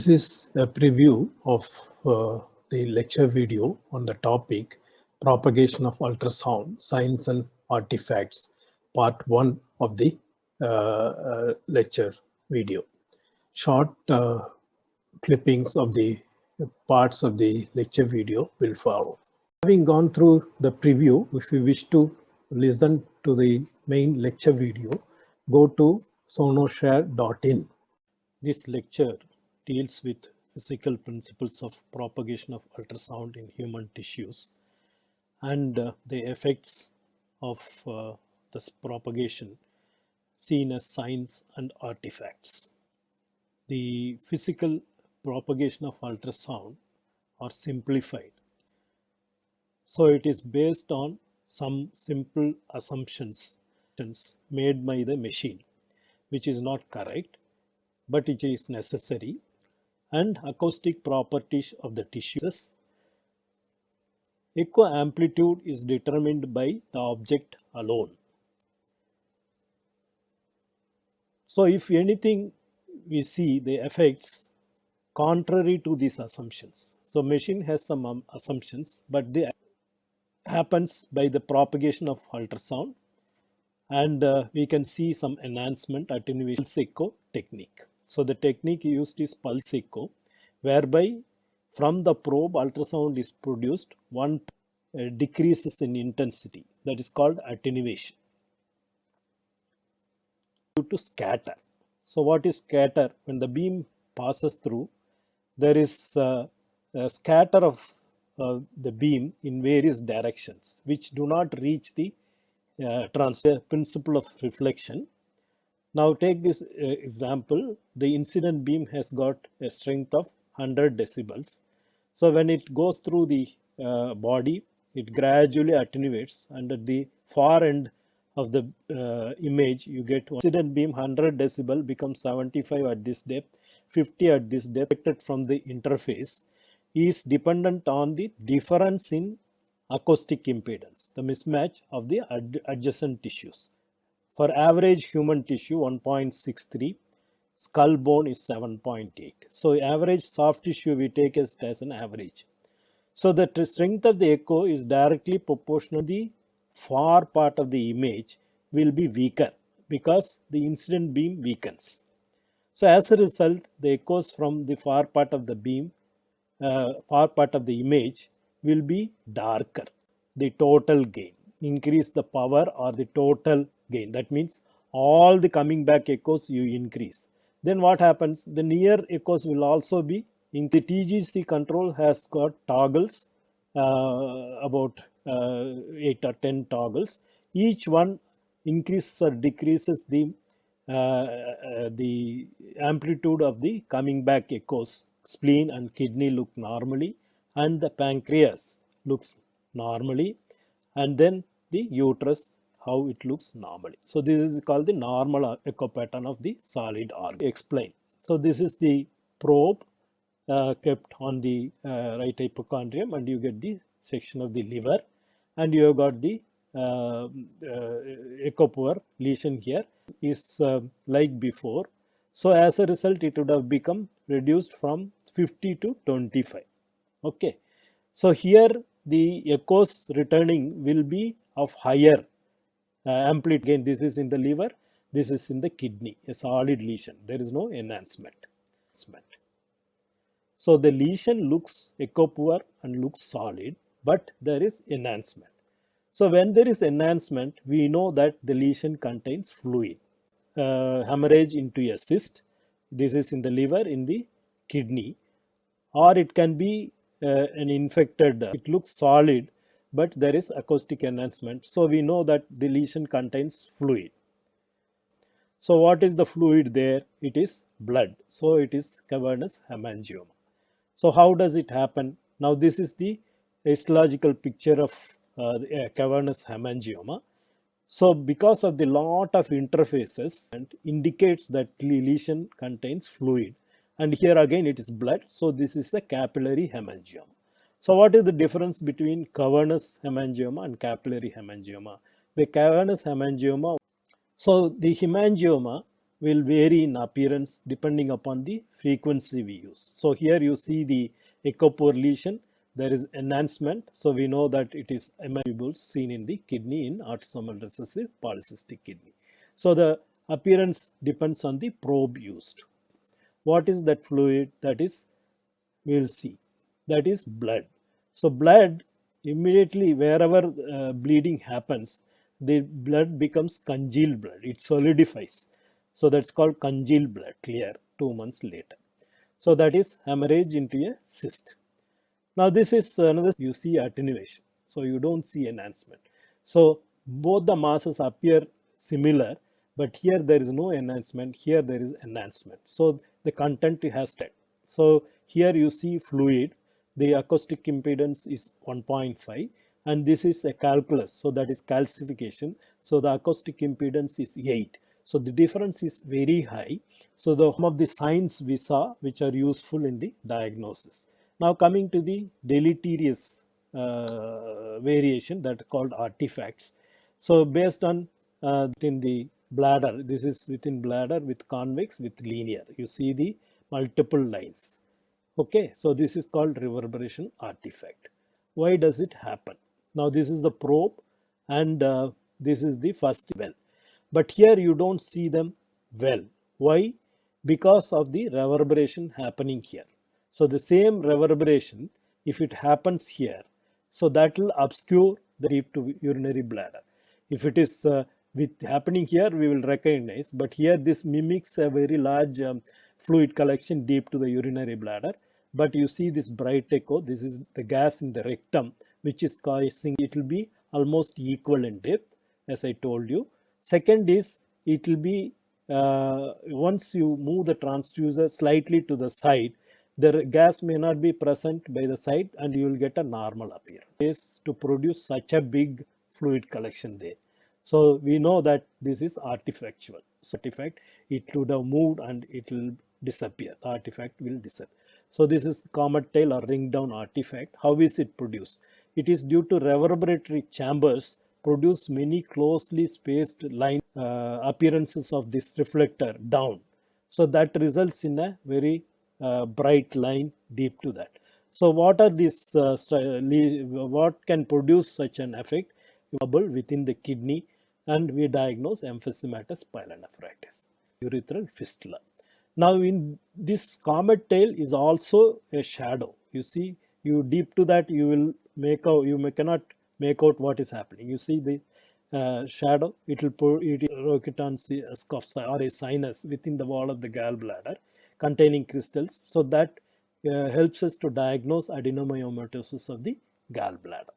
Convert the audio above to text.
This is a preview of the lecture video on the topic Propagation of Ultrasound, Signs and Artifacts, part 1 of the lecture video. Short clippings of the parts of the lecture video will follow. Having gone through the preview, if you wish to listen to the main lecture video, go to sonoshare.in. This lecture deals with physical principles of propagation of ultrasound in human tissues and the effects of this propagation seen as signs and artifacts. The physical propagation of ultrasound are simplified. So it is based on some simple assumptions made by the machine, which is not correct, but it is necessary, and acoustic properties of the tissues. Echo amplitude is determined by the object alone. So if anything we see the effects contrary to these assumptions. So machine has some assumptions, but they happens by the propagation of ultrasound, and we can see some enhancement attenuation echo technique. So the technique used is pulse echo, whereby from the probe ultrasound is produced, one decreases in intensity, that is called attenuation due to scatter. So what is scatter? When the beam passes through, there is a scatter of the beam in various directions which do not reach the principle of reflection. Now take this example. The incident beam has got a strength of 100 decibels. So when it goes through the body, it gradually attenuates, and at the far end of the image you get incident beam 100 decibel becomes 75 at this depth, 50 at this depth. Expected from the interface is dependent on the difference in acoustic impedance, the mismatch of the adjacent tissues. For average human tissue 1.63, skull bone is 7.8. So average soft tissue we take as an average. So the strength of the echo is directly proportional to the far part of the image will be weaker because the incident beam weakens. So as a result, the echoes from the far part of the beam, far part of the image will be darker. The total gain, increase the power or the total gain. That means all the coming back echoes you increase. Then what happens? The near echoes will also be. In the TGC control has got toggles, about 8 or 10 toggles. Each one increases or decreases the amplitude of the coming back echoes. Spleen and kidney look normally, and the pancreas looks normally, and then the uterus, how it looks normally. So this is called the normal echo pattern of the solid organ. Explain. So this is the probe kept on the right hypochondrium, and you get the section of the liver, and you have got the echo-poor lesion here is like before. So as a result, it would have become reduced from 50 to 25. Okay. So here the echoes returning will be of higher amplitude. Again, this is in the liver, this is in the kidney, a solid lesion. There is no enhancement. So the lesion looks echo poor and looks solid, but there is enhancement. So when there is enhancement, we know that the lesion contains fluid. Hemorrhage into a cyst. This is in the liver, in the kidney, or it can be an infected. It looks solid, but there is acoustic enhancement. So we know that the lesion contains fluid. So what is the fluid there? It is blood. So it is cavernous hemangioma. So how does it happen? Now this is the histological picture of cavernous hemangioma. So because of the lot of interfaces, and indicates that lesion contains fluid, and here again it is blood. So this is a capillary hemangioma. So what is the difference between cavernous hemangioma and capillary hemangioma? The cavernous hemangioma, so the hemangioma will vary in appearance depending upon the frequency we use. So here you see the ecopore lesion, there is enhancement. So we know that it is tubules seen in the kidney in autosomal recessive polycystic kidney. So the appearance depends on the probe used. What is that fluid? That is, we will see, that is blood. So blood, immediately wherever bleeding happens, the blood becomes congealed blood, it solidifies. So that's called congealed blood, clear 2 months later. So that is hemorrhage into a cyst. Now this is another, you see attenuation, so you don't see enhancement. So both the masses appear similar, but here there is no enhancement, here there is enhancement. So the content has to. So here you see fluid, the acoustic impedance is 1.5 and this is a calculus, so that is calcification. So the acoustic impedance is 8. So the difference is very high. So some of the signs we saw which are useful in the diagnosis. Now coming to the deleterious variation that are called artifacts. So based on within the bladder, this is within bladder with convex with linear. You see the multiple lines. Okay, so this is called reverberation artifact. Why does it happen? Now this is the probe and this is the first well. But here you don't see them well. Why? Because of the reverberation happening here. So the same reverberation, if it happens here, so that will obscure the deep to urinary bladder. If it is with happening here, we will recognize, but here this mimics a very large fluid collection deep to the urinary bladder. But you see this bright echo, this is the gas in the rectum, which is causing, it will be almost equal in depth, as I told you. Second is, it will be, once you move the transducer slightly to the side, the gas may not be present by the side and you will get a normal appearance to produce such a big fluid collection there. So we know that this is artifactual. So artifact, it would have moved and it will disappear. The artifact will disappear. So this is comet tail or ring down artifact. How is it produced? It is due to reverberatory chambers produce many closely spaced line appearances of this reflector down. So that results in a very bright line deep to that. So what are these, what can produce such an effect? Bubble within the kidney and we diagnose emphysematous pyelonephritis, urethral fistula. Now in this comet tail is also a shadow. You see, you deep to that you will make out, you cannot make out what is happening. You see the shadow, it will Rokitan or a sinus within the wall of the gallbladder containing crystals. So that helps us to diagnose adenomyomatosis of the gallbladder.